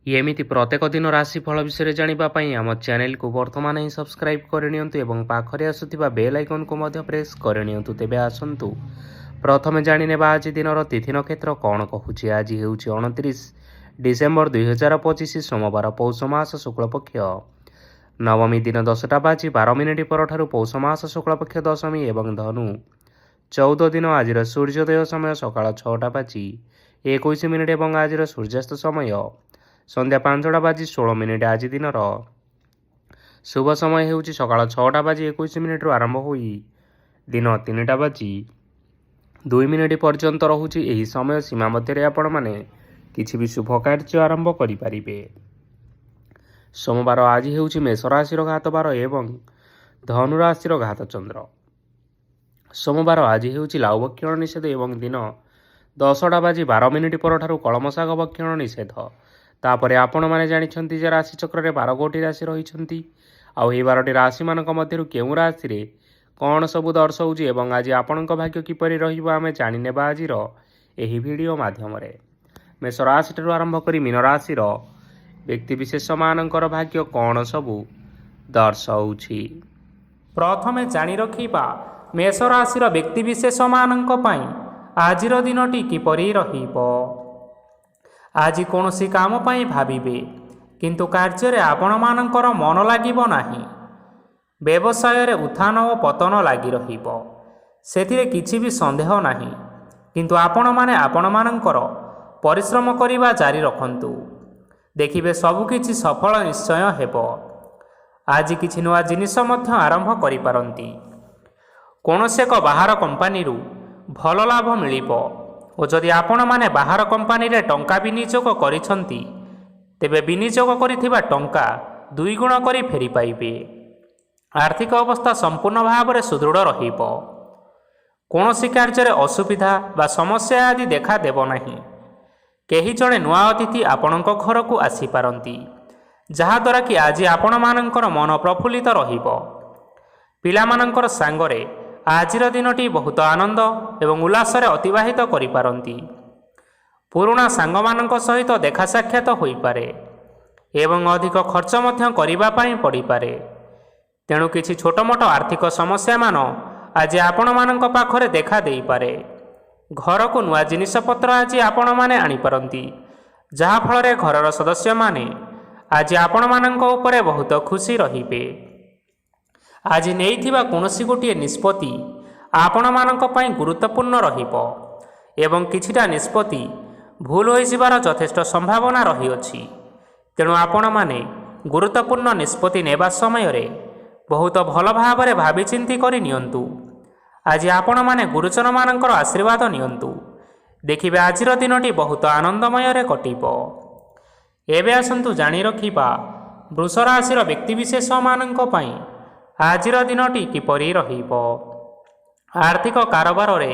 ଏମିତି ପ୍ରତ୍ୟେକ ଦିନ ରାଶିଫଳ ବିଷୟରେ ଜାଣିବା ପାଇଁ ଆମ ଚ୍ୟାନେଲକୁ ବର୍ତ୍ତମାନ ହିଁ ସବସ୍କ୍ରାଇବ୍ କରିନିଅନ୍ତୁ ଏବଂ ପାଖରେ ଆସୁଥିବା ବେଲ୍ ଆଇକନ୍କୁ ମଧ୍ୟ ପ୍ରେସ୍ କରିନିଅନ୍ତୁ। ତେବେ ଆସନ୍ତୁ ପ୍ରଥମେ ଜାଣିନେବା ଆଜି ଦିନର ତିଥି ନକ୍ଷତ୍ର କ'ଣ କହୁଛି। ଆଜି ହେଉଛି 29 ଡିସେମ୍ବର 2025 ସୋମବାର, ପୌଷ ମାସ ଶୁକ୍ଳପକ୍ଷ ନବମୀ ଦିନ 10:12 ପରଠାରୁ ପୌଷ ମାସ ଶୁକ୍ଳପକ୍ଷ ଦଶମୀ ଏବଂ ଧନୁ 14 ଦିନ। ଆଜିର ସୂର୍ଯ୍ୟୋଦୟ ସମୟ ସକାଳ 6:21 ଏବଂ ଆଜିର ସୂର୍ଯ୍ୟାସ୍ତ ସମୟ ସନ୍ଧ୍ୟା 5:16। ଆଜି ଦିନର ଶୁଭ ସମୟ ହେଉଛି ସକାଳ 6:21 ଆରମ୍ଭ ହୋଇ ଦିନ 3:02 ପର୍ଯ୍ୟନ୍ତ ରହୁଛି। ଏହି ସମୟ ସୀମା ମଧ୍ୟରେ ଆପଣମାନେ କିଛି ବି ଶୁଭ କାର୍ଯ୍ୟ ଆରମ୍ଭ କରିପାରିବେ। ସୋମବାର ଆଜି ହେଉଛି ମେଷ ରାଶିର ଘାତବାର ଏବଂ ଧନୁ ରାଶିର ଘାତ ଚନ୍ଦ୍ର। ସୋମବାର ଆଜି ହେଉଛି ଲାଉ ଭକ୍ଷଣ ନିଷେଧ ଏବଂ ଦିନ 10:12 ପରଠାରୁ କଳମ ଶାଗ ଭକ୍ଷଣ ନିଷେଧ। ତାପରେ ଆପଣମାନେ ଜାଣିଛନ୍ତି ଯେ ରାଶିଚକ୍ରରେ 12ଗୋଟି ରାଶି ରହିଛନ୍ତି। ଆଉ ଏହି 12ଟି ରାଶିମାନଙ୍କ ମଧ୍ୟରୁ କେଉଁ ରାଶିରେ କ'ଣ ସବୁ ଦର୍ଶାଉଛି ଏବଂ ଆଜି ଆପଣଙ୍କ ଭାଗ୍ୟ କିପରି ରହିବ ଆମେ ଜାଣିନେବା ଆଜିର ଏହି ଭିଡ଼ିଓ ମାଧ୍ୟମରେ। ମେଷ ରାଶିଠାରୁ ଆରମ୍ଭ କରି ମୀନ ରାଶିର ବ୍ୟକ୍ତିବିଶେଷମାନଙ୍କର ଭାଗ୍ୟ କ'ଣ ସବୁ ଦର୍ଶାଉଛି। ପ୍ରଥମେ ଜାଣି ରଖିବା ମେଷ ରାଶିର ବ୍ୟକ୍ତିବିଶେଷମାନଙ୍କ ପାଇଁ ଆଜିର ଦିନଟି କିପରି ରହିବ। ଆଜି କୌଣସି କାମ ପାଇଁ ଭାବିବେ, କିନ୍ତୁ କାର୍ଯ୍ୟରେ ଆପଣମାନଙ୍କର ମନ ଲାଗିବ ନାହିଁ। ବ୍ୟବସାୟରେ ଉତ୍ଥାନ ଓ ପତନ ଲାଗି ରହିବ, ସେଥିରେ କିଛି ବି ସନ୍ଦେହ ନାହିଁ। କିନ୍ତୁ ଆପଣମାନେ ଆପଣମାନଙ୍କର ପରିଶ୍ରମ କରିବା ଜାରି ରଖନ୍ତୁ, ଦେଖିବେ ସବୁକିଛି ସଫଳ ନିଶ୍ଚୟ ହେବ। ଆଜି କିଛି ନୂଆ ଜିନିଷ ମଧ୍ୟ ଆରମ୍ଭ କରିପାରନ୍ତି। କୌଣସି ଏକ ବାହାର କମ୍ପାନୀରୁ ଭଲ ଲାଭ ମିଳିବ ଓ ଯଦି ଆପଣମାନେ ବାହାର କମ୍ପାନୀରେ ଟଙ୍କା ବିନିଯୋଗ କରିଛନ୍ତି, ତେବେ ବିନିଯୋଗ କରିଥିବା ଟଙ୍କା 2 ଗୁଣ କରି ଫେରି ପାଇବେ। ଆର୍ଥିକ ଅବସ୍ଥା ସମ୍ପୂର୍ଣ୍ଣ ଭାବରେ ସୁଦୃଢ଼ ରହିବ। କୌଣସି କାର୍ଯ୍ୟରେ ଅସୁବିଧା ବା ସମସ୍ୟା ଆଦି ଦେଖାଦେବ ନାହିଁ। କେହି ଜଣେ ନୂଆ ଅତିଥି ଆପଣଙ୍କ ଘରକୁ ଆସିପାରନ୍ତି, ଯାହାଦ୍ୱାରା କି ଆଜି ଆପଣମାନଙ୍କର ମନ ପ୍ରଫୁଲ୍ଲିତ ରହିବ। ପିଲାମାନଙ୍କର ସାଙ୍ଗରେ ଆଜିର ଦିନଟି ବହୁତ ଆନନ୍ଦ ଏବଂ ଉଲ୍ଲାସରେ ଅତିବାହିତ କରିପାରନ୍ତି। ପୁରୁଣା ସାଙ୍ଗମାନଙ୍କ ସହିତ ଦେଖା ସାକ୍ଷାତ ହୋଇପାରେ ଏବଂ ଅଧିକ ଖର୍ଚ୍ଚ ମଧ୍ୟ କରିବା ପାଇଁ ପଡ଼ିପାରେ। ତେଣୁ କିଛି ଛୋଟମୋଟ ଆର୍ଥିକ ସମସ୍ୟାମାନ ଆଜି ଆପଣମାନଙ୍କ ପାଖରେ ଦେଖା ଦେଇପାରେ। ଘରକୁ ନୂଆ ଜିନିଷପତ୍ର ଆଜି ଆପଣମାନେ ଆଣିପାରନ୍ତି, ଯାହାଫଳରେ ଘରର ସଦସ୍ୟମାନେ ଆଜି ଆପଣମାନଙ୍କ ଉପରେ ବହୁତ ଖୁସି ରହିବେ। ଆଜି ନେଇଥିବା କୌଣସି ଗୋଟିଏ ନିଷ୍ପତ୍ତି ଆପଣମାନଙ୍କ ପାଇଁ ଗୁରୁତ୍ୱପୂର୍ଣ୍ଣ ରହିବ ଏବଂ କିଛିଟା ନିଷ୍ପତ୍ତି ଭୁଲ ହୋଇଯିବାର ଯଥେଷ୍ଟ ସମ୍ଭାବନା ରହିଅଛି। ତେଣୁ ଆପଣମାନେ ଗୁରୁତ୍ୱପୂର୍ଣ୍ଣ ନିଷ୍ପତ୍ତି ନେବା ସମୟରେ ବହୁତ ଭଲ ଭାବରେ ଭାବିଚିନ୍ତି କରି ନିଅନ୍ତୁ। ଆଜି ଆପଣମାନେ ଗୁରୁଜନମାନଙ୍କର ଆଶୀର୍ବାଦ ନିଅନ୍ତୁ, ଦେଖିବେ ଆଜିର ଦିନଟି ବହୁତ ଆନନ୍ଦମୟରେ କଟିବ। ଏବେ ଆସନ୍ତୁ ଜାଣି ରଖିବା ବୃଷ ରାଶିର ବ୍ୟକ୍ତିବିଶେଷମାନଙ୍କ ପାଇଁ ଆଜିର ଦିନଟି କିପରି ରହିବ। ଆର୍ଥିକ କାରବାରରେ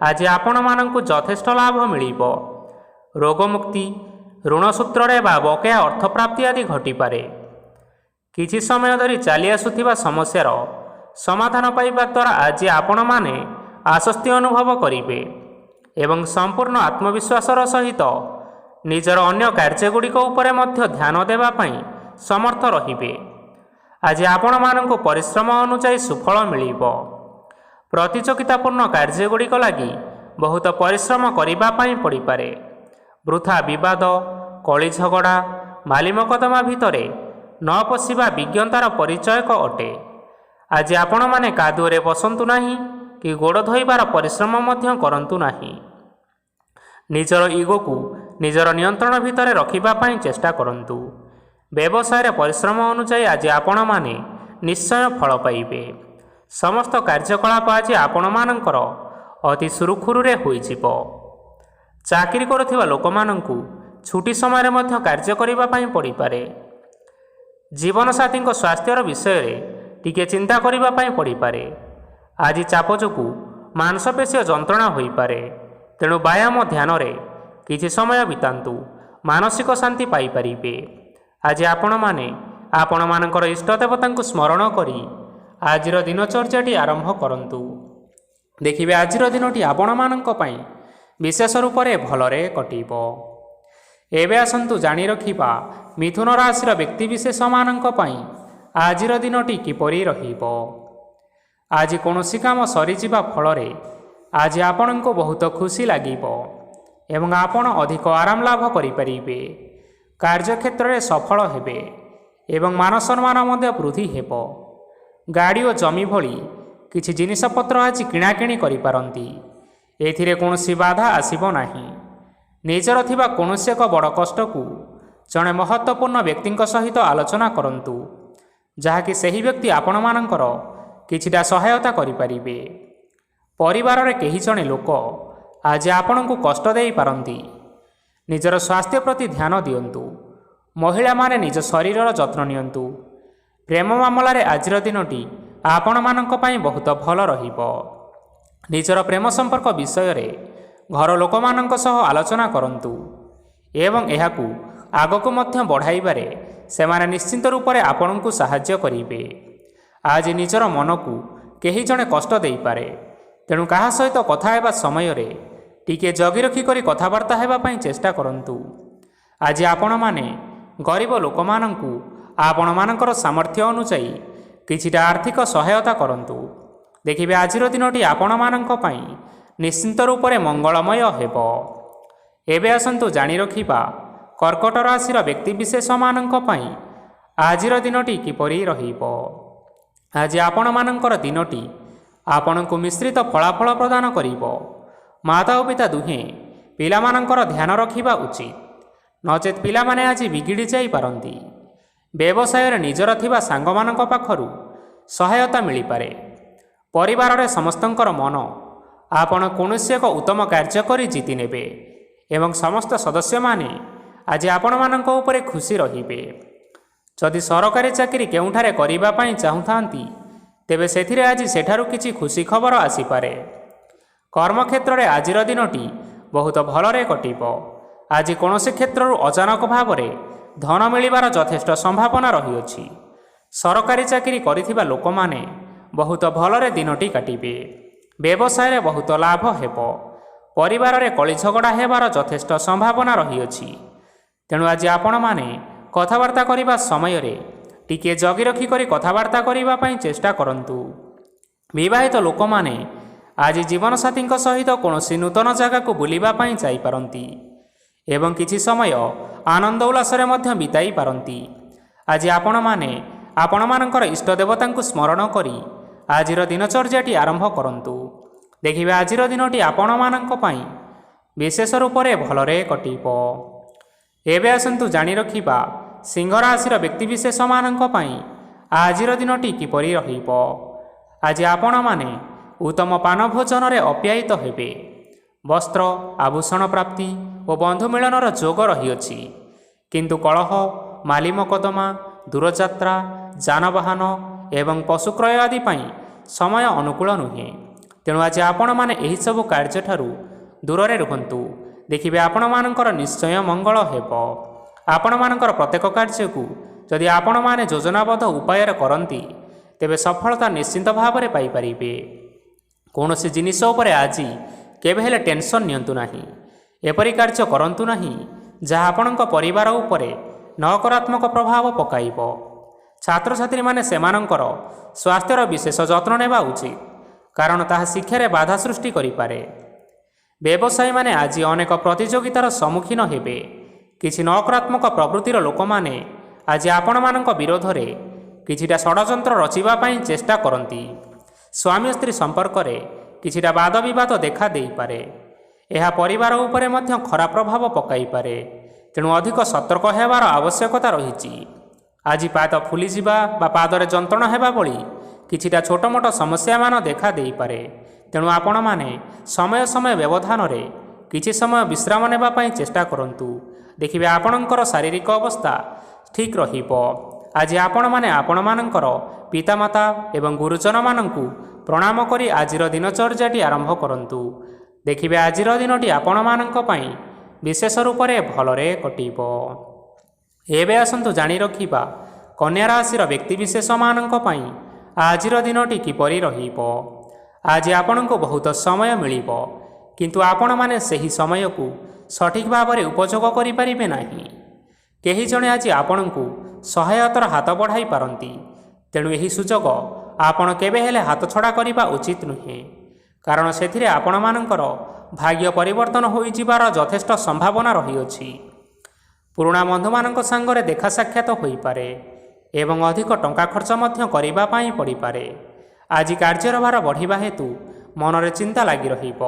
ଆଜି ଆପଣମାନଙ୍କୁ ଯଥେଷ୍ଟ ଲାଭ ମିଳିବ। ରୋଗମୁକ୍ତି, ଋଣ ସୂତ୍ରରେ ବା ବକେୟା ଅର୍ଥପ୍ରାପ୍ତି ଆଦି ଘଟିପାରେ। କିଛି ସମୟ ଧରି ଚାଲି ଆସୁଥିବା ସମସ୍ୟାର ସମାଧାନ ପାଇବା ଦ୍ୱାରା ଆଜି ଆପଣମାନେ ଆଶ୍ୱସ୍ତି ଅନୁଭବ କରିବେ ଏବଂ ସମ୍ପୂର୍ଣ୍ଣ ଆତ୍ମବିଶ୍ୱାସର ସହିତ ନିଜର ଅନ୍ୟ କାର୍ଯ୍ୟଗୁଡ଼ିକ ଉପରେ ମଧ୍ୟ ଧ୍ୟାନ ଦେବା ପାଇଁ ସମର୍ଥ ରହିବେ। ଆଜି ଆପଣମାନଙ୍କୁ ପରିଶ୍ରମ ଅନୁଯାୟୀ ସୁଫଳ ମିଳିବ। ପ୍ରତିଯୋଗିତାପୂର୍ଣ୍ଣ କାର୍ଯ୍ୟଗୁଡ଼ିକ ଲାଗି ବହୁତ ପରିଶ୍ରମ କରିବା ପାଇଁ ପଡ଼ିପାରେ। ବୃଥା ବିବାଦ, କଳି ଝଗଡ଼ା, ମାଲି ମକଦ୍ଦମା ଭିତରେ ନ ପଶିବା ବିଜ୍ଞତାର ପରିଚୟକ ଅଟେ। ଆଜି ଆପଣମାନେ କାଦୁଅରେ ବସନ୍ତୁ ନାହିଁ କି ଗୋଡ଼ ଧୋଇବାର ପରିଶ୍ରମ ମଧ୍ୟ କରନ୍ତୁ ନାହିଁ। ନିଜର ଇଗୋକୁ ନିଜର ନିୟନ୍ତ୍ରଣ ଭିତରେ ରଖିବା ପାଇଁ ଚେଷ୍ଟା କରନ୍ତୁ। ବ୍ୟବସାୟରେ ପରିଶ୍ରମ ଅନୁଯାୟୀ ଆଜି ଆପଣମାନେ ନିଶ୍ଚୟ ଫଳ ପାଇବେ। ସମସ୍ତ କାର୍ଯ୍ୟକଳାପ ଆଜି ଆପଣମାନଙ୍କର ଅତି ସୁରୁଖୁରୁରେ ହୋଇଯିବ। ଚାକିରି କରୁଥିବା ଲୋକମାନଙ୍କୁ ଛୁଟି ସମୟରେ ମଧ୍ୟ କାର୍ଯ୍ୟ କରିବା ପାଇଁ ପଡ଼ିପାରେ। ଜୀବନସାଥୀଙ୍କ ସ୍ୱାସ୍ଥ୍ୟର ବିଷୟରେ ଟିକିଏ ଚିନ୍ତା କରିବା ପାଇଁ ପଡ଼ିପାରେ। ଆଜି ଚାପ ଯୋଗୁଁ ମାଂସପେଶୀୟ ଯନ୍ତ୍ରଣା ହୋଇପାରେ, ତେଣୁ ବ୍ୟାୟାମ ଧ୍ୟାନରେ କିଛି ସମୟ ବିତାନ୍ତୁ, ମାନସିକ ଶାନ୍ତି ପାଇପାରିବେ। ଆଜି ଆପଣମାନେ ଆପଣମାନଙ୍କର ଇଷ୍ଟଦେବତାଙ୍କୁ ସ୍ମରଣ କରି ଆଜିର ଦିନଚର୍ଯ୍ୟାଟି ଆରମ୍ଭ କରନ୍ତୁ, ଦେଖିବେ ଆଜିର ଦିନଟି ଆପଣମାନଙ୍କ ପାଇଁ ବିଶେଷ ରୂପରେ ଭଲରେ କଟିବ। ଏବେ ଆସନ୍ତୁ ଜାଣି ରଖିବା ମିଥୁନ ରାଶିର ବ୍ୟକ୍ତିବିଶେଷମାନଙ୍କ ପାଇଁ ଆଜିର ଦିନଟି କିପରି ରହିବ। ଆଜି କୌଣସି କାମ ସରିଯିବା ଫଳରେ ଆଜି ଆପଣଙ୍କୁ ବହୁତ ଖୁସି ଲାଗିବ ଏବଂ ଆପଣ ଅଧିକ ଆରାମ ଲାଭ କରିପାରିବେ। କାର୍ଯ୍ୟକ୍ଷେତ୍ରରେ ସଫଳ ହେବେ ଏବଂ ମାନ ସମ୍ମାନ ମଧ୍ୟ ବୃଦ୍ଧି ହେବ। ଗାଡ଼ି ଓ ଜମି ଭଳି କିଛି ଜିନିଷପତ୍ର ଆଜି କିଣାକିଣି କରିପାରନ୍ତି। ଏଥିରେ କୌଣସି ବାଧା ଆସିବ ନାହିଁ। ନିଜର ଥିବା କୌଣସି ଏକ ବଡ଼ କଷ୍ଟକୁ ଜଣେ ମହତ୍ତ୍ୱପୂର୍ଣ୍ଣ ବ୍ୟକ୍ତିଙ୍କ ସହିତ ଆଲୋଚନା କରନ୍ତୁ, ଯାହାକି ସେହି ବ୍ୟକ୍ତି ଆପଣମାନଙ୍କର କିଛିଟା ସହାୟତା କରିପାରିବେ। ପରିବାରରେ କେହି ଜଣେ ଲୋକ ଆଜି ଆପଣଙ୍କୁ କଷ୍ଟ ଦେଇପାରନ୍ତି। ନିଜର ସ୍ୱାସ୍ଥ୍ୟ ପ୍ରତି ଧ୍ୟାନ ଦିଅନ୍ତୁ। ମହିଳାମାନେ ନିଜ ଶରୀରର ଯତ୍ନ ନିଅନ୍ତୁ। ପ୍ରେମ ମାମଲାରେ ଆଜିର ଦିନଟି ଆପଣମାନଙ୍କ ପାଇଁ ବହୁତ ଭଲ ରହିବ। ନିଜର ପ୍ରେମ ସମ୍ପର୍କ ବିଷୟରେ ଘର ଲୋକମାନଙ୍କ ସହ ଆଲୋଚନା କରନ୍ତୁ ଏବଂ ଏହାକୁ ଆଗକୁ ମଧ୍ୟ ବଢ଼ାଇବାରେ ସେମାନେ ନିଶ୍ଚିନ୍ତ ରୂପରେ ଆପଣଙ୍କୁ ସାହାଯ୍ୟ କରିବେ। ଆଜି ନିଜର ମନକୁ କେହି ଜଣେ କଷ୍ଟ ଦେଇପାରେ, ତେଣୁ କାହା ସହିତ କଥା ହେବା ସମୟରେ ଟିକିଏ ଜଗି ରଖି କରି କଥାବାର୍ତ୍ତା ହେବା ପାଇଁ ଚେଷ୍ଟା କରନ୍ତୁ। ଆଜି ଆପଣମାନେ ଗରିବ ଲୋକମାନଙ୍କୁ ଆପଣମାନଙ୍କର ସାମର୍ଥ୍ୟ ଅନୁଯାୟୀ କିଛିଟା ଆର୍ଥିକ ସହାୟତା କରନ୍ତୁ। ଦେଖିବେ ଆଜିର ଦିନଟି ଆପଣମାନଙ୍କ ପାଇଁ ନିଶ୍ଚିନ୍ତ ରୂପରେ ମଙ୍ଗଳମୟ ହେବ। ଏବେ ଆସନ୍ତୁ ଜାଣି ରଖିବା କର୍କଟ ରାଶିର ବ୍ୟକ୍ତିବିଶେଷମାନଙ୍କ ପାଇଁ ଆଜିର ଦିନଟି କିପରି ରହିବ। ଆଜି ଆପଣମାନଙ୍କର ଦିନଟି ଆପଣଙ୍କୁ ମିଶ୍ରିତ ଫଳାଫଳ ପ୍ରଦାନ କରିବ। ମାତା ଓ ପିତା ଦୁହେଁ ପିଲାମାନଙ୍କର ଧ୍ୟାନ ରଖିବା ଉଚିତ, ନଚେତ୍ ପିଲାମାନେ ଆଜି ବିଗିଡ଼ି ଯାଇପାରନ୍ତି। ବ୍ୟବସାୟରେ ନିଜର ଥିବା ସାଙ୍ଗମାନଙ୍କ ପାଖରୁ ସହାୟତା ମିଳିପାରେ। ପରିବାରରେ ସମସ୍ତଙ୍କର ମନ ଆପଣ କୌଣସି ଏକ ଉତ୍ତମ କାର୍ଯ୍ୟ କରି ଜିତି ନେବେ ଏବଂ ସମସ୍ତ ସଦସ୍ୟମାନେ ଆଜି ଆପଣମାନଙ୍କ ଉପରେ ଖୁସି ରହିବେ। ଯଦି ସରକାରୀ ଚାକିରି କେଉଁଠାରେ କରିବା ପାଇଁ ଚାହୁଁଥାନ୍ତି, ତେବେ ସେଥିରେ ଆଜି ସେଠାରୁ କିଛି ଖୁସି ଖବର ଆସିପାରେ। କର୍ମକ୍ଷେତ୍ରରେ ଆଜିର ଦିନଟି ବହୁତ ଭଲରେ କଟିବ। ଆଜି କୌଣସି କ୍ଷେତ୍ରରୁ ଅଚାନକ ଭାବରେ ଧନ ମିଳିବାର ଯଥେଷ୍ଟ ସମ୍ଭାବନା ରହିଅଛି। ସରକାରୀ ଚାକିରି କରିଥିବା ଲୋକମାନେ ବହୁତ ଭଲରେ ଦିନଟି କାଟିବେ। ବ୍ୟବସାୟରେ ବହୁତ ଲାଭ ହେବ। ପରିବାରରେ କଳି ଝଗଡ଼ା ହେବାର ଯଥେଷ୍ଟ ସମ୍ଭାବନା ରହିଅଛି। ତେଣୁ ଆଜି ଆପଣମାନେ କଥାବାର୍ତ୍ତା କରିବା ସମୟରେ ଟିକିଏ ଜଗି ରଖି କରି କଥାବାର୍ତ୍ତା କରିବା ପାଇଁ ଚେଷ୍ଟା କରନ୍ତୁ। ବିବାହିତ ଲୋକମାନେ ଆଜି ଜୀବନସାଥୀଙ୍କ ସହିତ କୌଣସି ନୂତନ ଜାଗାକୁ ବୁଲିବା ପାଇଁ ଯାଇପାରନ୍ତି ଏବଂ କିଛି ସମୟ ଆନନ୍ଦ ଉଲ୍ଲାସରେ ମଧ୍ୟ ବିତାଇ ପାରନ୍ତି। ଆଜି ଆପଣମାନେ ଆପଣମାନଙ୍କର ଇଷ୍ଟ ଦେବତାଙ୍କୁ ସ୍ମରଣ କରି ଆଜିର ଦିନଚର୍ଯ୍ୟାଟି ଆରମ୍ଭ କରନ୍ତୁ। ଦେଖିବେ ଆଜିର ଦିନଟି ଆପଣମାନଙ୍କ ପାଇଁ ବିଶେଷ ରୂପରେ ଭଲରେ କଟିବ। ଏବେ ଆସନ୍ତୁ ଜାଣି ରଖିବା ସିଂହ ରାଶିର ବ୍ୟକ୍ତିବିଶେଷମାନଙ୍କ ପାଇଁ ଆଜିର ଦିନଟି କିପରି ରହିବ। ଆଜି ଆପଣମାନେ ଉତ୍ତମ ପାନ ଭୋଜନରେ ଅପ୍ୟାୟିତ ହେବେ। ବସ୍ତ୍ର, ଆଭୂଷଣ ପ୍ରାପ୍ତି ଓ ବନ୍ଧୁ ମିଳନର ଯୋଗ ରହିଅଛି। କିନ୍ତୁ କଳହ, ମାଲି ମକଦ୍ଦମା, ଦୂରଯାତ୍ରା, ଯାନବାହନ ଏବଂ ପଶୁ କ୍ରୟ ଆଦି ପାଇଁ ସମୟ ଅନୁକୂଳ ନୁହେଁ। ତେଣୁ ଆଜି ଆପଣମାନେ ଏହିସବୁ କାର୍ଯ୍ୟଠାରୁ ଦୂରରେ ରୁହନ୍ତୁ। ଦେଖିବେ ଆପଣମାନଙ୍କର ନିଶ୍ଚୟ ମଙ୍ଗଳ ହେବ। ଆପଣମାନଙ୍କର ପ୍ରତ୍ୟେକ କାର୍ଯ୍ୟକୁ ଯଦି ଆପଣମାନେ ଯୋଜନାବଦ୍ଧ ଉପାୟରେ କରନ୍ତି, ତେବେ ସଫଳତା ନିଶ୍ଚିନ୍ତ ଭାବରେ ପାଇପାରିବେ। କୌଣସି ଜିନିଷ ଉପରେ ଆଜି କେବେ ହେଲେ ଟେନସନ୍ ନିଅନ୍ତୁ ନାହିଁ। ଏପରି କାର୍ଯ୍ୟ କରନ୍ତୁ ନାହିଁ ଯାହା ଆପଣଙ୍କ ପରିବାର ଉପରେ ନକାରାତ୍ମକ ପ୍ରଭାବ ପକାଇବ। ଛାତ୍ରଛାତ୍ରୀମାନେ ସେମାନଙ୍କର ସ୍ୱାସ୍ଥ୍ୟର ବିଶେଷ ଯତ୍ନ ନେବା ଉଚିତ, କାରଣ ତାହା ଶିକ୍ଷାରେ ବାଧା ସୃଷ୍ଟି କରିପାରେ। ବ୍ୟବସାୟୀମାନେ ଆଜି ଅନେକ ପ୍ରତିଯୋଗିତାର ସମ୍ମୁଖୀନ ହେବେ। କିଛି ନକାରାତ୍ମକ ପ୍ରବୃତ୍ତିର ଲୋକମାନେ ଆଜି ଆପଣମାନଙ୍କ ବିରୋଧରେ କିଛିଟା ଷଡ଼ଯନ୍ତ୍ର ରଚିବା ପାଇଁ ଚେଷ୍ଟା କରନ୍ତି। ସ୍ୱାମୀ ସ୍ତ୍ରୀ ସମ୍ପର୍କରେ କିଛିଟା ବାଦବିବାଦ ଦେଖା ଦେଇପାରେ। ଏହା ପରିବାର ଉପରେ ମଧ୍ୟ ଖରାପ ପ୍ରଭାବ ପକାଇପାରେ। ତେଣୁ ଅଧିକ ସତର୍କ ହେବାର ଆବଶ୍ୟକତା ରହିଛି। ଆଜି ପାଦ ଫୁଲିଯିବା ବା ପାଦରେ ଯନ୍ତ୍ରଣା ହେବା ଭଳି କିଛିଟା ଛୋଟମୋଟ ସମସ୍ୟାମାନ ଦେଖା ଦେଇପାରେ। ତେଣୁ ଆପଣମାନେ ସମୟ ସମୟ ବ୍ୟବଧାନରେ କିଛି ସମୟ ବିଶ୍ରାମ ନେବା ପାଇଁ ଚେଷ୍ଟା କରନ୍ତୁ। ଦେଖିବେ ଆପଣଙ୍କର ଶାରୀରିକ ଅବସ୍ଥା ଠିକ୍ ରହିବ। ଆଜି ଆପଣମାନେ ଆପଣମାନଙ୍କର ପିତାମାତା ଏବଂ ଗୁରୁଜନମାନଙ୍କୁ ପ୍ରଣାମ କରି ଆଜିର ଦିନଚର୍ଯ୍ୟାଟି ଆରମ୍ଭ କରନ୍ତୁ। ଦେଖିବେ ଆଜିର ଦିନଟି ଆପଣମାନଙ୍କ ପାଇଁ ବିଶେଷ ରୂପରେ ଭଲରେ କଟିବ। ଏବେ ଆସନ୍ତୁ ଜାଣି ରଖିବା କନ୍ୟା ରାଶିର ବ୍ୟକ୍ତିବିଶେଷମାନଙ୍କ ପାଇଁ ଆଜିର ଦିନଟି କିପରି ରହିବ। ଆଜି ଆପଣଙ୍କୁ ବହୁତ ସମୟ ମିଳିବ, କିନ୍ତୁ ଆପଣମାନେ ସେହି ସମୟକୁ ସଠିକ୍ ଭାବରେ ଉପଯୋଗ କରିପାରିବେ ନାହିଁ। କେହି ଜଣେ ଆଜି ଆପଣଙ୍କୁ ସହାୟତାର ହାତ ବଢ଼ାଇ ପାରନ୍ତି। ତେଣୁ ଏହି ସୁଯୋଗ ଆପଣ କେବେ ହେଲେ ହାତଛଡ଼ା କରିବା ଉଚିତ ନୁହେଁ, କାରଣ ସେଥିରେ ଆପଣମାନଙ୍କର ଭାଗ୍ୟ ପରିବର୍ତ୍ତନ ହୋଇଯିବାର ଯଥେଷ୍ଟ ସମ୍ଭାବନା ରହିଅଛି। ପୁରୁଣା ବନ୍ଧୁମାନଙ୍କ ସାଙ୍ଗରେ ଦେଖା ସାକ୍ଷାତ ହୋଇପାରେ ଏବଂ ଅଧିକ ଟଙ୍କା ଖର୍ଚ୍ଚ ମଧ୍ୟ କରିବା ପାଇଁ ପଡ଼ିପାରେ। ଆଜି କାର୍ଯ୍ୟର ଭାର ବଢ଼ିବା ହେତୁ ମନରେ ଚିନ୍ତା ଲାଗି ରହିବ।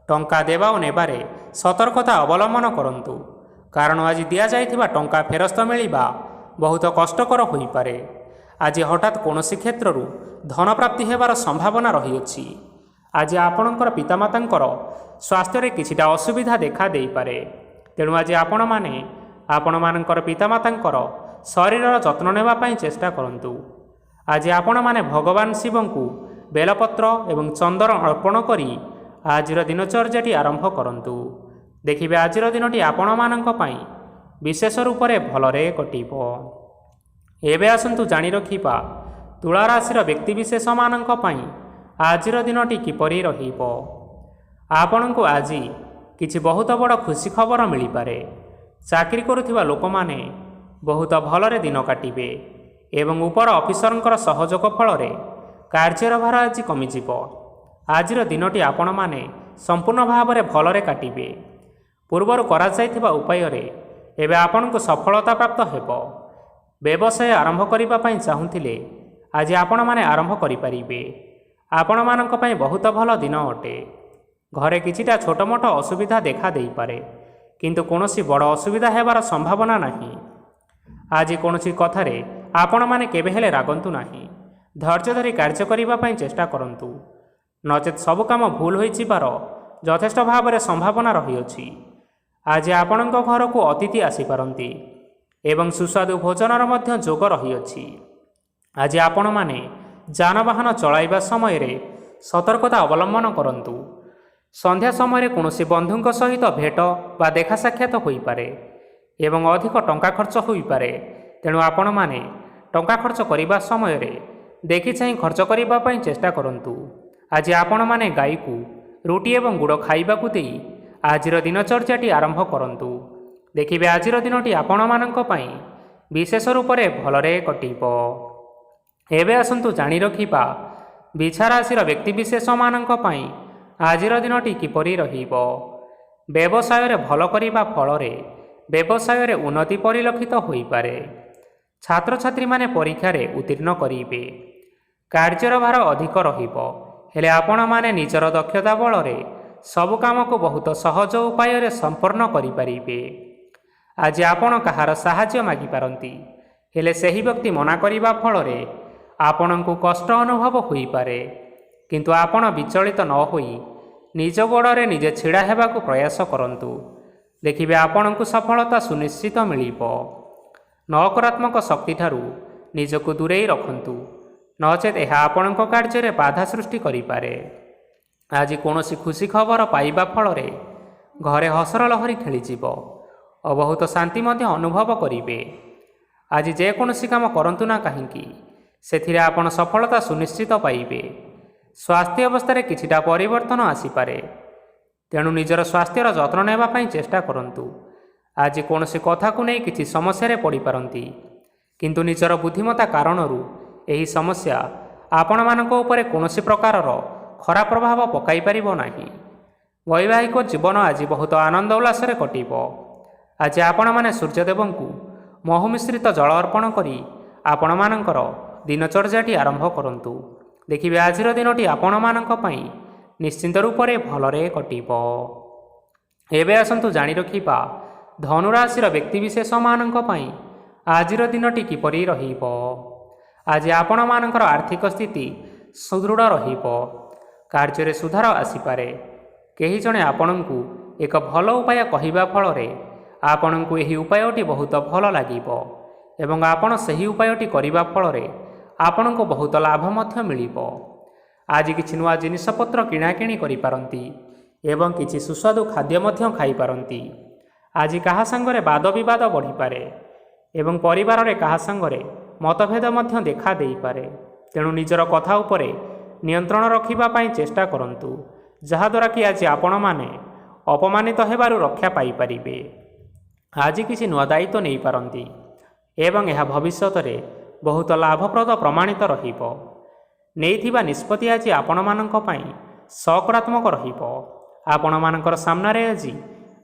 ଟଙ୍କା ଦେବା ଓ ନେବାରେ ସତର୍କତା ଅବଲମ୍ବନ କରନ୍ତୁ, କାରଣ ଆଜି ଦିଆଯାଇଥିବା ଟଙ୍କା ଫେରସ୍ତ ମିଳିବା ବହୁତ କଷ୍ଟକର ହୋଇପାରେ। ଆଜି ହଠାତ୍ କୌଣସି କ୍ଷେତ୍ରରୁ ଧନପ୍ରାପ୍ତି ହେବାର ସମ୍ଭାବନା ରହିଅଛି। ଆଜି ଆପଣଙ୍କର ପିତାମାତାଙ୍କର ସ୍ୱାସ୍ଥ୍ୟରେ କିଛିଟା ଅସୁବିଧା ଦେଖା ଦେଇପାରେ। ତେଣୁ ଆଜି ଆପଣମାନଙ୍କର ପିତାମାତାଙ୍କର ଶରୀରର ଯତ୍ନ ନେବା ପାଇଁ ଚେଷ୍ଟା କରନ୍ତୁ। ଆଜି ଆପଣମାନେ ଭଗବାନ ଶିବଙ୍କୁ ବେଲପତ୍ର ଏବଂ ଚନ୍ଦନ ଅର୍ପଣ କରି ଆଜିର ଦିନଚର୍ଯ୍ୟାଟି ଆରମ୍ଭ କରନ୍ତୁ। ଦେଖିବେ ଆଜିର ଦିନଟି ଆପଣମାନଙ୍କ ପାଇଁ ବିଶେଷ ରୂପରେ ଭଲରେ କଟିବ। ଏବେ ଆସନ୍ତୁ ଜାଣି ରଖିବା ତୁଳା ରାଶିର ବ୍ୟକ୍ତିବିଶେଷମାନଙ୍କ ପାଇଁ ଆଜିର ଦିନଟି କିପରି ରହିବ। ଆପଣଙ୍କୁ ଆଜି କିଛି ବହୁତ ବଡ଼ ଖୁସି ଖବର ମିଳିପାରେ। ଚାକିରି କରୁଥିବା ଲୋକମାନେ ବହୁତ ଭଲରେ ଦିନ କାଟିବେ ଏବଂ ଉପର ଅଫିସରଙ୍କର ସହଯୋଗ ଫଳରେ କାର୍ଯ୍ୟର ଭାର ଆଜି କମିଯିବ। ଆଜିର ଦିନଟି ଆପଣମାନେ ସମ୍ପୂର୍ଣ୍ଣ ଭାବରେ ଭଲରେ କାଟିବେ। ପୂର୍ବରୁ କରାଯାଇଥିବା ଉପାୟରେ ଏବେ ଆପଣଙ୍କୁ ସଫଳତା ପ୍ରାପ୍ତ ହେବ। ବ୍ୟବସାୟ ଆରମ୍ଭ କରିବା ପାଇଁ ଚାହୁଁଥିଲେ ଆଜି ଆପଣମାନେ ଆରମ୍ଭ କରିପାରିବେ। ଆପଣମାନଙ୍କ ପାଇଁ ବହୁତ ଭଲ ଦିନ ଅଟେ। ଘରେ କିଛିଟା ଛୋଟମୋଟ ଅସୁବିଧା ଦେଖା ଦେଇପାରେ, କିନ୍ତୁ କୌଣସି ବଡ଼ ଅସୁବିଧା ହେବାର ସମ୍ଭାବନା ନାହିଁ। ଆଜି କୌଣସି କଥାରେ ଆପଣମାନେ କେବେ ହେଲେ ରାଗନ୍ତୁ ନାହିଁ। ଧୈର୍ଯ୍ୟ ଧରି କାର୍ଯ୍ୟ କରିବା ପାଇଁ ଚେଷ୍ଟା କରନ୍ତୁ, ନଚେତ୍ ସବୁ କାମ ଭୁଲ ହୋଇଯିବାର ଯଥେଷ୍ଟ ଭାବରେ ସମ୍ଭାବନା ରହିଅଛି। ଆଜି ଆପଣଙ୍କ ଘରକୁ ଅତିଥି ଆସିପାରନ୍ତି ଏବଂ ସୁସ୍ୱାଦୁ ଭୋଜନର ମଧ୍ୟ ଯୋଗ ରହିଅଛି। ଆଜି ଆପଣମାନେ ଯାନବାହନ ଚଳାଇବା ସମୟରେ ସତର୍କତା ଅବଲମ୍ବନ କରନ୍ତୁ। ସନ୍ଧ୍ୟା ସମୟରେ କୌଣସି ବନ୍ଧୁଙ୍କ ସହିତ ଭେଟ ବା ଦେଖା ସାକ୍ଷାତ ହୋଇପାରେ ଏବଂ ଅଧିକ ଟଙ୍କା ଖର୍ଚ୍ଚ ହୋଇପାରେ। ତେଣୁ ଆପଣମାନେ ଟଙ୍କା ଖର୍ଚ୍ଚ କରିବା ସମୟରେ ଦେଖିଚାହିଁ ଖର୍ଚ୍ଚ କରିବା ପାଇଁ ଚେଷ୍ଟା କରନ୍ତୁ। ଆଜି ଆପଣମାନେ ଗାଈକୁ ରୁଟି ଏବଂ ଗୁଡ଼ ଖାଇବାକୁ ଦେଇ ଆଜିର ଦିନଚର୍ଯ୍ୟାଟି ଆରମ୍ଭ କରନ୍ତୁ। ଦେଖିବେ ଆଜିର ଦିନଟି ଆପଣମାନଙ୍କ ପାଇଁ ବିଶେଷ ରୂପରେ ଭଲରେ କଟିବ। ଏବେ ଆସନ୍ତୁ ଜାଣି ରଖିବା ବିଛା ରାଶିର ବ୍ୟକ୍ତିବିଶେଷମାନଙ୍କ ପାଇଁ ଆଜିର ଦିନଟି କିପରି ରହିବ। ବ୍ୟବସାୟରେ ଭଲ କରିବା ଫଳରେ ବ୍ୟବସାୟରେ ଉନ୍ନତି ପରିଲକ୍ଷିତ ହୋଇପାରେ। ଛାତ୍ରଛାତ୍ରୀମାନେ ପରୀକ୍ଷାରେ ଉତ୍ତୀର୍ଣ୍ଣ କରିବେ। କାର୍ଯ୍ୟର ଭାର ଅଧିକ ରହିବ, ହେଲେ ଆପଣମାନେ ନିଜର ଦକ୍ଷତା ବଳରେ ସବୁ କାମକୁ ବହୁତ ସହଜ ଉପାୟରେ ସମ୍ପନ୍ନ କରିପାରିବେ। ଆଜି ଆପଣ କାହାର ସାହାଯ୍ୟ ମାଗିପାରନ୍ତି, ହେଲେ ସେହି ବ୍ୟକ୍ତି ମନା କରିବା ଫଳରେ ଆପଣଙ୍କୁ କଷ୍ଟ ଅନୁଭବ ହୋଇପାରେ। କିନ୍ତୁ ଆପଣ ବିଚଳିତ ନ ହୋଇ ନିଜ ଗୋଡ଼ରେ ନିଜେ ଛିଡ଼ା ହେବାକୁ ପ୍ରୟାସ କରନ୍ତୁ। ଦେଖିବେ ଆପଣଙ୍କୁ ସଫଳତା ସୁନିଶ୍ଚିତ ମିଳିବ। ନକାରାତ୍ମକ ଶକ୍ତିଠାରୁ ନିଜକୁ ଦୂରେଇ ରଖନ୍ତୁ, ନଚେତ୍ ଏହା ଆପଣଙ୍କ କାର୍ଯ୍ୟରେ ବାଧା ସୃଷ୍ଟି କରିପାରେ। ଆଜି କୌଣସି ଖୁସି ଖବର ପାଇବା ଫଳରେ ଘରେ ହସର ଲହରୀ ଖେଳିଯିବ ଓ ବହୁତ ଶାନ୍ତି ମଧ୍ୟ ଅନୁଭବ କରିବେ। ଆଜି ଯେକୌଣସି କାମ କରନ୍ତୁ ନା କାହିଁକି, ସେଥିରେ ଆପଣ ସଫଳତା ସୁନିଶ୍ଚିତ ପାଇବେ। ସ୍ୱାସ୍ଥ୍ୟ ଅବସ୍ଥାରେ କିଛିଟା ପରିବର୍ତ୍ତନ ଆସିପାରେ, ତେଣୁ ନିଜର ସ୍ୱାସ୍ଥ୍ୟର ଯତ୍ନ ନେବା ପାଇଁ ଚେଷ୍ଟା କରନ୍ତୁ। ଆଜି କୌଣସି କଥାକୁ ନେଇ କିଛି ସମସ୍ୟାରେ ପଡ଼ିପାରନ୍ତି, କିନ୍ତୁ ନିଜର ବୁଦ୍ଧିମତ୍ତା କାରଣରୁ ଏହି ସମସ୍ୟା ଆପଣମାନଙ୍କ ଉପରେ କୌଣସି ପ୍ରକାରର ଖରାପ ପ୍ରଭାବ ପକାଇ ପାରିବ ନାହିଁ। ବୈବାହିକ ଜୀବନ ଆଜି ବହୁତ ଆନନ୍ଦ ଉଲ୍ଲାସରେ କଟିବ। ଆଜି ଆପଣମାନେ ସୂର୍ଯ୍ୟଦେବଙ୍କୁ ମହୁ ମିଶ୍ରିତ ଜଳ ଅର୍ପଣ କରି ଆପଣମାନଙ୍କର ଦିନଚର୍ଯ୍ୟାଟି ଆରମ୍ଭ କରନ୍ତୁ। ଦେଖିବେ ଆଜିର ଦିନଟି ଆପଣମାନଙ୍କ ପାଇଁ ନିଶ୍ଚିନ୍ତ ରୂପରେ ଭଲରେ କଟିବ। ଏବେ ଆସନ୍ତୁ ଜାଣି ରଖିବା ଧନୁରାଶିର ବ୍ୟକ୍ତିବିଶେଷମାନଙ୍କ ପାଇଁ ଆଜିର ଦିନଟି କିପରି ରହିବ। ଆଜି ଆପଣମାନଙ୍କର ଆର୍ଥିକ ସ୍ଥିତି ସୁଦୃଢ଼ ରହିବ। କାର୍ଯ୍ୟରେ ସୁଧାର ଆସିପାରେ। କେହି ଜଣେ ଆପଣଙ୍କୁ ଏକ ଭଲ ଉପାୟ କହିବା ଫଳରେ ଆପଣଙ୍କୁ ଏହି ଉପାୟଟି ବହୁତ ଭଲ ଲାଗିବ ଏବଂ ଆପଣ ସେହି ଉପାୟଟି କରିବା ଫଳରେ ଆପଣଙ୍କୁ ବହୁତ ଲାଭ ମଧ୍ୟ ମିଳିବ। ଆଜି କିଛି ନୂଆ ଜିନିଷପତ୍ର କିଣାକିଣି କରିପାରନ୍ତି ଏବଂ କିଛି ସୁସ୍ୱାଦୁ ଖାଦ୍ୟ ମଧ୍ୟ ଖାଇପାରନ୍ତି। ଆଜି କାହା ସାଙ୍ଗରେ ବାଦ ବିବାଦ ବଢ଼ିପାରେ ଏବଂ ପରିବାରରେ କାହା ସାଙ୍ଗରେ ମତଭେଦ ମଧ୍ୟ ଦେଖା ଦେଇପାରେ। ତେଣୁ ନିଜର କଥା ଉପରେ ନିୟନ୍ତ୍ରଣ ରଖିବା ପାଇଁ ଚେଷ୍ଟା କରନ୍ତୁ, ଯାହାଦ୍ୱାରା କି ଆଜି ଆପଣମାନେ ଅପମାନିତ ହେବାରୁ ରକ୍ଷା ପାଇପାରିବେ। ଆଜି କିଛି ନୂଆ ଦାୟିତ୍ୱ ନେଇପାରନ୍ତି ଏବଂ ଏହା ଭବିଷ୍ୟତରେ ବହୁତ ଲାଭପ୍ରଦ ପ୍ରମାଣିତ ରହିବ। ନେଇଥିବା ନିଷ୍ପତ୍ତି ଆଜି ଆପଣମାନଙ୍କ ପାଇଁ ସକାରାତ୍ମକ ରହିବ। ଆପଣମାନଙ୍କର ସାମ୍ନାରେ ଆଜି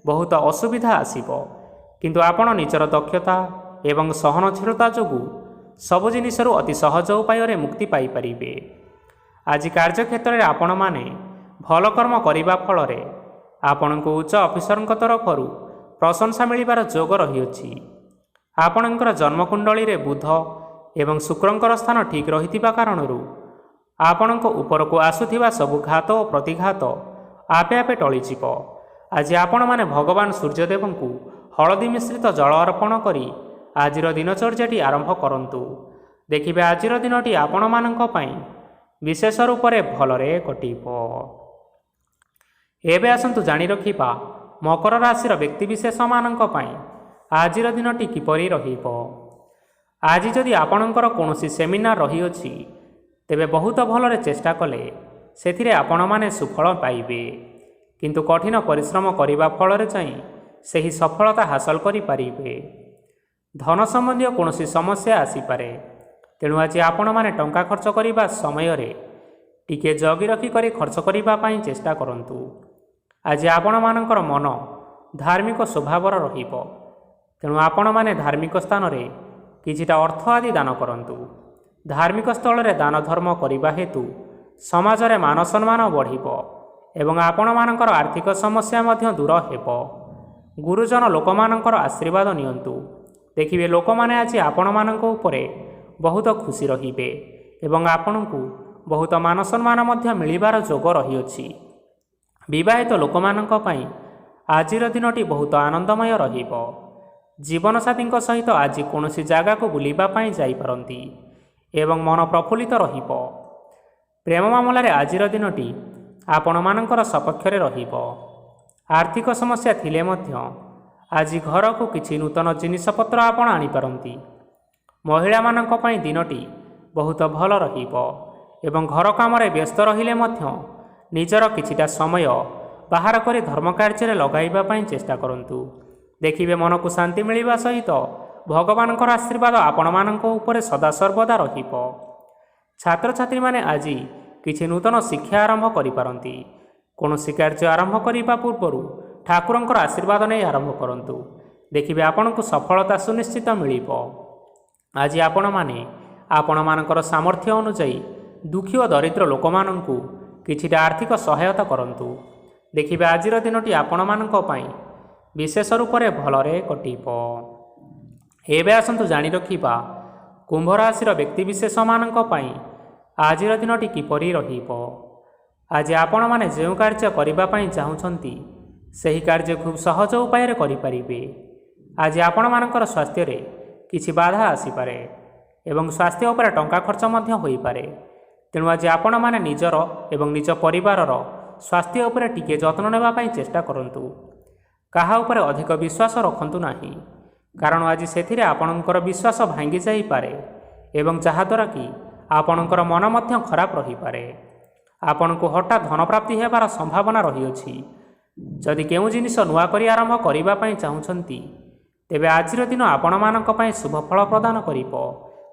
ବହୁତ ଅସୁବିଧା ଆସିବ, କିନ୍ତୁ ଆପଣ ନିଜର ଦକ୍ଷତା ଏବଂ ସହନଶୀଳତା ଯୋଗୁଁ ସବୁ ଜିନିଷରୁ ଅତି ସହଜ ଉପାୟରେ ମୁକ୍ତି ପାଇପାରିବେ। ଆଜି କାର୍ଯ୍ୟକ୍ଷେତ୍ରରେ ଆପଣମାନେ ଭଲ କର୍ମ କରିବା ଫଳରେ ଆପଣଙ୍କୁ ଉଚ୍ଚ ଅଫିସରଙ୍କ ତରଫରୁ ପ୍ରଶଂସା ମିଳିବାର ଯୋଗ ରହିଅଛି। ଆପଣଙ୍କର ଜନ୍ମକୁଣ୍ଡଳୀରେ ବୁଧ ଏବଂ ଶୁକ୍ରଙ୍କର ସ୍ଥାନ ଠିକ୍ ରହିଥିବା କାରଣରୁ ଆପଣଙ୍କ ଉପରକୁ ଆସୁଥିବା ସବୁ ଘାତ ଓ ପ୍ରତିଘାତ ଆପେ ଆପେ ଟଳିଯିବ। ଆଜି ଆପଣମାନେ ଭଗବାନ ସୂର୍ଯ୍ୟଦେବଙ୍କୁ ହଳଦୀ ମିଶ୍ରିତ ଜଳ ଅର୍ପଣ କରି ଆଜିର ଦିନଚର୍ଯ୍ୟାଟି ଆରମ୍ଭ କରନ୍ତୁ। ଦେଖିବେ ଆଜିର ଦିନଟି ଆପଣମାନଙ୍କ ପାଇଁ ବିଶେଷ ରୂପରେ ଭଲରେ କଟିବ। ଏବେ ଆସନ୍ତୁ ଜାଣି ରଖିବା ମକର ରାଶିର ବ୍ୟକ୍ତିବିଶେଷମାନଙ୍କ ପାଇଁ ଆଜିର ଦିନଟି କିପରି ରହିବ। ଆଜି ଯଦି ଆପଣଙ୍କର କୌଣସି ସେମିନାର ରହିଅଛି, ତେବେ ବହୁତ ଭଲରେ ଚେଷ୍ଟା କଲେ ସେଥିରେ ଆପଣମାନେ ସୁଫଳ ପାଇବେ, କିନ୍ତୁ କଠିନ ପରିଶ୍ରମ କରିବା ଫଳରେ ଯାଇ ସେହି ସଫଳତା ହାସଲ କରିପାରିବେ। ଧନ ସମ୍ବନ୍ଧୀୟ କୌଣସି ସମସ୍ୟା ଆସିପାରେ, ତେଣୁ ଆଜି ଆପଣମାନେ ଟଙ୍କା ଖର୍ଚ୍ଚ କରିବା ସମୟରେ ଟିକିଏ ଜଗି ରଖି କରି ଖର୍ଚ୍ଚ କରିବା ପାଇଁ ଚେଷ୍ଟା କରନ୍ତୁ। ଆଜି ଆପଣମାନଙ୍କର ମନ ଧାର୍ମିକ ସ୍ୱଭାବର ରହିବ, ତେଣୁ ଆପଣମାନେ ଧାର୍ମିକ ସ୍ଥାନରେ କିଛିଟା ଅର୍ଥ ଆଦି ଦାନ କରନ୍ତୁ। ଧାର୍ମିକ ସ୍ଥଳରେ ଦାନ ଧର୍ମ କରିବା ହେତୁ ସମାଜରେ ମାନ ସମ୍ମାନ ବଢ଼ିବ ଏବଂ ଆପଣମାନଙ୍କର ଆର୍ଥିକ ସମସ୍ୟା ମଧ୍ୟ ଦୂର ହେବ। ଗୁରୁଜନ ଲୋକମାନଙ୍କର ଆଶୀର୍ବାଦ ନିଅନ୍ତୁ। ଦେଖିବେ ଲୋକମାନେ ଆଜି ଆପଣମାନଙ୍କ ଉପରେ ବହୁତ ଖୁସି ରହିବେ ଏବଂ ଆପଣଙ୍କୁ ବହୁତ ମାନ ସମ୍ମାନ ମଧ୍ୟ ମିଳିବାର ଯୋଗ ରହିଅଛି। ବିବାହିତ ଲୋକମାନଙ୍କ ପାଇଁ ଆଜିର ଦିନଟି ବହୁତ ଆନନ୍ଦମୟ ରହିବ। ଜୀବନସାଥୀଙ୍କ ସହିତ ଆଜି କୌଣସି ଜାଗାକୁ ବୁଲିବା ପାଇଁ ଯାଇପାରନ୍ତି ଏବଂ ମନ ପ୍ରଫୁଲ୍ଲିତ ରହିବ। ପ୍ରେମ ମାମଲାରେ ଆଜିର ଦିନଟି ଆପଣମାନଙ୍କର ସପକ୍ଷରେ ରହିବ। ଆର୍ଥିକ ସମସ୍ୟା ଥିଲେ ମଧ୍ୟ ଆଜି ଘରକୁ କିଛି ନୂତନ ଜିନିଷପତ୍ର ଆପଣ ଆଣିପାରନ୍ତି। ମହିଳାମାନଙ୍କ ପାଇଁ ଦିନଟି ବହୁତ ଭଲ ରହିବ ଏବଂ ଘର କାମରେ ବ୍ୟସ୍ତ ରହିଲେ ମଧ୍ୟ ନିଜର କିଛିଟା ସମୟ ବାହାର କରି ଧର୍ମ କାର୍ଯ୍ୟରେ ଲଗାଇବା ପାଇଁ ଚେଷ୍ଟା କରନ୍ତୁ। ଦେଖିବେ ମନକୁ ଶାନ୍ତି ମିଳିବା ସହିତ ଭଗବାନଙ୍କର ଆଶୀର୍ବାଦ ଆପଣମାନଙ୍କ ଉପରେ ସଦାସର୍ବଦା ରହିବ। ଛାତ୍ରଛାତ୍ରୀମାନେ ଆଜି କିଛି ନୂତନ ଶିକ୍ଷା ଆରମ୍ଭ କରିପାରନ୍ତି। କୌଣସି କାର୍ଯ୍ୟ ଆରମ୍ଭ କରିବା ପୂର୍ବରୁ ଠାକୁରଙ୍କର ଆଶୀର୍ବାଦ ନେଇ ଆରମ୍ଭ କରନ୍ତୁ। ଦେଖିବେ ଆପଣଙ୍କୁ ସଫଳତା ସୁନିଶ୍ଚିତ ମିଳିବ। ଆଜି ଆପଣମାନେ ଆପଣମାନଙ୍କର ସାମର୍ଥ୍ୟ ଅନୁଯାୟୀ ଦୁଃଖୀ ଓ ଦରିଦ୍ର ଲୋକମାନଙ୍କୁ କିଛିଟା ଆର୍ଥିକ ସହାୟତା କରନ୍ତୁ। ଦେଖିବେ ଆଜିର ଦିନଟି ଆପଣମାନଙ୍କ ପାଇଁ ବିଶେଷ ରୂପରେ ଭଲରେ କଟିବ। ଏବେ ଆସନ୍ତୁ ଜାଣି ରଖିବା କୁମ୍ଭ ରାଶିର ବ୍ୟକ୍ତିବିଶେଷମାନଙ୍କ ପାଇଁ ଆଜିର ଦିନଟି କିପରି ରହିବ। ଆଜି ଆପଣମାନେ ଯେଉଁ କାର୍ଯ୍ୟ କରିବା ପାଇଁ ଚାହୁଁଛନ୍ତି, ସେହି କାର୍ଯ୍ୟ ଖୁବ୍ ସହଜ ଉପାୟରେ କରିପାରିବେ। ଆଜି ଆପଣମାନଙ୍କର ସ୍ୱାସ୍ଥ୍ୟରେ କିଛି ବାଧା ଆସିପାରେ ଏବଂ ସ୍ୱାସ୍ଥ୍ୟ ଉପରେ ଟଙ୍କା ଖର୍ଚ୍ଚ ମଧ୍ୟ ହୋଇପାରେ, ତେଣୁ ଆଜି ଆପଣମାନେ ନିଜର ଏବଂ ନିଜ ପରିବାରର ସ୍ୱାସ୍ଥ୍ୟ ଉପରେ ଟିକିଏ ଯତ୍ନ ନେବା ପାଇଁ ଚେଷ୍ଟା କରନ୍ତୁ। କାହା ଉପରେ ଅଧିକ ବିଶ୍ୱାସ ରଖନ୍ତୁ ନାହିଁ, କାରଣ ଆଜି ସେଥିରେ ଆପଣଙ୍କର ବିଶ୍ୱାସ ଭାଙ୍ଗି ଯାଇପାରେ ଏବଂ ଯାହାଦ୍ୱାରା କି ଆପଣଙ୍କର ମନ ମଧ୍ୟ ଖରାପ ରହିପାରେ। ଆପଣଙ୍କୁ ହଠାତ୍ ଧନପ୍ରାପ୍ତି ହେବାର ସମ୍ଭାବନା ରହିଅଛି। ଯଦି କେଉଁ ଜିନିଷ ନୂଆ କରି ଆରମ୍ଭ କରିବା ପାଇଁ ଚାହୁଁଛନ୍ତି, ତେବେ ଆଜିର ଦିନ ଆପଣମାନଙ୍କ ପାଇଁ ଶୁଭ ଫଳ ପ୍ରଦାନ କରିବ।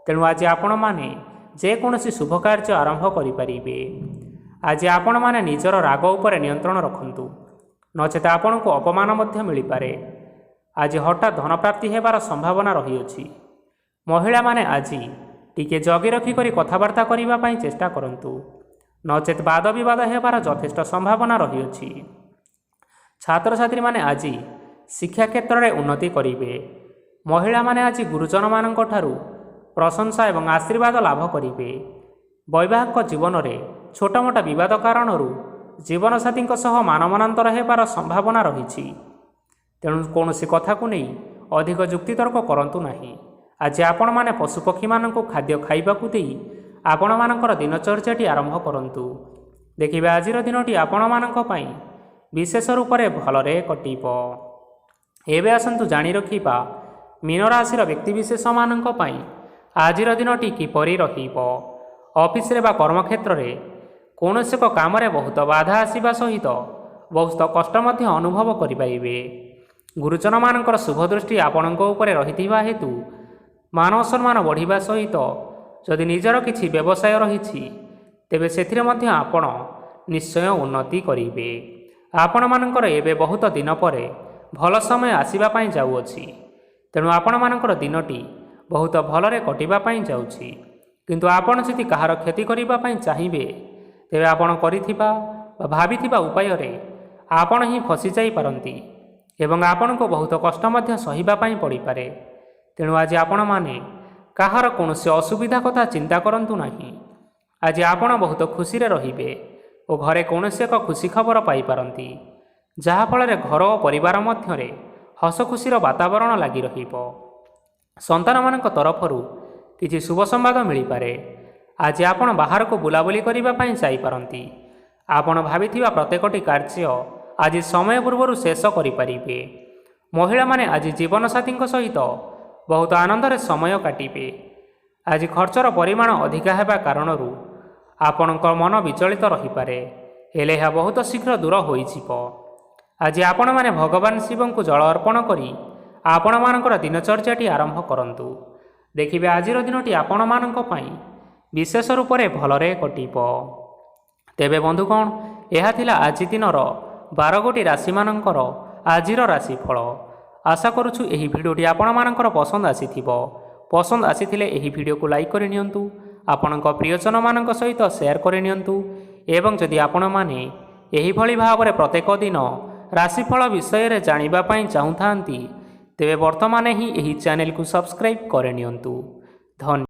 ତେଣୁ ଆଜି ଆପଣମାନେ ଯେକୌଣସି ଶୁଭ କାର୍ଯ୍ୟ ଆରମ୍ଭ କରିପାରିବେ। ଆଜି ଆପଣମାନେ ନିଜର ରାଗ ଉପରେ ନିୟନ୍ତ୍ରଣ ରଖନ୍ତୁ, ନଚେତ ଆପଣଙ୍କୁ ଅପମାନ ମଧ୍ୟ ମିଳିପାରେ। ଆଜି ହଠାତ୍ ଧନପ୍ରାପ୍ତି ହେବାର ସମ୍ଭାବନା ରହିଅଛି। ମହିଳାମାନେ ଆଜି ଟିକିଏ ଜଗି ରଖି କରି କଥାବାର୍ତ୍ତା କରିବା ପାଇଁ ଚେଷ୍ଟା କରନ୍ତୁ, ନଚେତ ବାଦ ବିବାଦ ହେବାର ଯଥେଷ୍ଟ ସମ୍ଭାବନା ରହିଅଛି। ଛାତ୍ରଛାତ୍ରୀମାନେ ଆଜି ଶିକ୍ଷା କ୍ଷେତ୍ରରେ ଉନ୍ନତି କରିବେ। ମହିଳାମାନେ ଆଜି ଗୁରୁଜନମାନଙ୍କ ଠାରୁ ପ୍ରଶଂସା ଏବଂ ଆଶୀର୍ବାଦ ଲାଭ କରିବେ। ବୈବାହିକ ଜୀବନରେ ଛୋଟମୋଟ ବିବାଦ କାରଣରୁ ଜୀବନସାଥୀଙ୍କ ସହ ମାନମନାନ୍ତର ହେବାର ସମ୍ଭାବନା ରହିଛି, ତେଣୁ କୌଣସି କଥାକୁ ନେଇ ଅଧିକ ଯୁକ୍ତିତର୍କ କରନ୍ତୁ ନାହିଁ। ଆଜି ଆପଣମାନେ ପଶୁପକ୍ଷୀମାନଙ୍କୁ ଖାଦ୍ୟ ଖାଇବାକୁ ଦେଇ ଆପଣମାନଙ୍କର ଦିନଚର୍ଯ୍ୟାଟି ଆରମ୍ଭ କରନ୍ତୁ। ଦେଖିବେ ଆଜିର ଦିନଟି ଆପଣମାନଙ୍କ ପାଇଁ ବିଶେଷ ରୂପରେ ଭଲରେ କଟିବ। ଏବେ ଆସନ୍ତୁ ଜାଣି ରଖିବା ମୀନ ରାଶିର ବ୍ୟକ୍ତିବିଶେଷମାନଙ୍କ ପାଇଁ ଆଜିର ଦିନଟି କିପରି ରହିବ। ଅଫିସରେ ବା କର୍ମକ୍ଷେତ୍ରରେ କୌଣସି ଏକ କାମରେ ବହୁତ ବାଧା ଆସିବା ସହିତ ବହୁତ କଷ୍ଟ ମଧ୍ୟ ଅନୁଭବ କରିପାରିବେ। ଗୁରୁଜନମାନଙ୍କର ଶୁଭ ଦୃଷ୍ଟି ଆପଣଙ୍କ ଉପରେ ରହିଥିବା ହେତୁ ମାନବ ସମ୍ମାନ ବଢ଼ିବା ସହିତ ଯଦି ନିଜର କିଛି ବ୍ୟବସାୟ ରହିଛି ତେବେ ସେଥିରେ ମଧ୍ୟ ଆପଣ ନିଶ୍ଚୟ ଉନ୍ନତି କରିବେ। ଆପଣମାନଙ୍କର ଏବେ ବହୁତ ଦିନ ପରେ ଭଲ ସମୟ ଆସିବା ପାଇଁ ଯାଉଅଛି। ତେଣୁ ଆପଣମାନଙ୍କର ଦିନଟି ବହୁତ ଭଲରେ କଟିବା ପାଇଁ ଯାଉଛି। କିନ୍ତୁ ଆପଣ ଯଦି କାହାର କ୍ଷତି କରିବା ପାଇଁ ଚାହିଁବେ ତେବେ ଆପଣ କରିଥିବା ବା ଭାବିଥିବା ଉପାୟରେ ଆପଣ ହିଁ ଫସି ଯାଇପାରନ୍ତି ଏବଂ ଆପଣଙ୍କୁ ବହୁତ କଷ୍ଟ ମଧ୍ୟ ସହିବା ପାଇଁ ପଡ଼ିପାରେ। ତେଣୁ ଆଜି ଆପଣମାନେ କାହାର କୌଣସି ଅସୁବିଧା କଥା ଚିନ୍ତା କରନ୍ତୁ ନାହିଁ। ଆଜି ଆପଣ ବହୁତ ଖୁସିରେ ରହିବେ ଓ ଘରେ କୌଣସି ଏକ ଖୁସି ଖବର ପାଇପାରନ୍ତି, ଯାହାଫଳରେ ଘର ଓ ପରିବାର ମଧ୍ୟରେ ହସ ଖୁସିର ବାତାବରଣ ଲାଗି ରହିବ। ସନ୍ତାନମାନଙ୍କ ତରଫରୁ କିଛି ଶୁଭ ସମ୍ବାଦ ମିଳିପାରେ। ଆଜି ଆପଣ ବାହାରକୁ ବୁଲାବୁଲି କରିବା ପାଇଁ ଯାଇପାରନ୍ତି। ଆପଣ ଭାବିଥିବା ପ୍ରତ୍ୟେକଟି କାର୍ଯ୍ୟ ଆଜି ସମୟ ପୂର୍ବରୁ ଶେଷ କରିପାରିବେ। ମହିଳାମାନେ ଆଜି ଜୀବନସାଥୀଙ୍କ ସହିତ ବହୁତ ଆନନ୍ଦରେ ସମୟ କାଟିବେ। ଆଜି ଖର୍ଚ୍ଚର ପରିମାଣ ଅଧିକା ହେବା କାରଣରୁ ଆପଣଙ୍କ ମନ ବିଚଳିତ ରହିପାରେ, ହେଲେ ଏହା ବହୁତ ଶୀଘ୍ର ଦୂର ହୋଇଯିବ। ଆଜି ଆପଣମାନେ ଭଗବାନ ଶିବଙ୍କୁ ଜଳ ଅର୍ପଣ କରି ଆପଣମାନଙ୍କର ଦିନଚର୍ଯ୍ୟାଟି ଆରମ୍ଭ କରନ୍ତୁ। ଦେଖିବେ ଆଜିର ଦିନଟି ଆପଣମାନଙ୍କ ପାଇଁ ବିଶେଷ ରୂପରେ ଭଲରେ କଟିବ। ତେବେ ବନ୍ଧୁଗଣ, ଏହା ଥିଲା ଆଜି ଦିନର 12 ଗୋଟି ରାଶିମାନଙ୍କର ଆଜିର ରାଶିଫଳ। ଆଶା କରୁଛୁ ଏହି ଭିଡ଼ିଓଟି ଆପଣମାନଙ୍କର ପସନ୍ଦ ଆସିଥିବ। ପସନ୍ଦ ଆସିଥିଲେ ଏହି ଭିଡ଼ିଓକୁ ଲାଇକ୍ କରି ନିଅନ୍ତୁ, ଆପଣଙ୍କ ପ୍ରିୟଜନମାନଙ୍କ ସହିତ ସେୟାର କରି ନିଅନ୍ତୁ ଏବଂ ଯଦି ଆପଣମାନେ ଏହିଭଳି ଭାବରେ ପ୍ରତ୍ୟେକ ଦିନ ରାଶିଫଳ ବିଷୟରେ ଜାଣିବା ପାଇଁ ଚାହୁଁଥାନ୍ତି ତେବେ ବର୍ତ୍ତମାନ ହିଁ ଏହି ଚ୍ୟାନେଲକୁ ସବସ୍କ୍ରାଇବ୍ କରିନିଅନ୍ତୁ। ଧନ୍ୟବାଦ।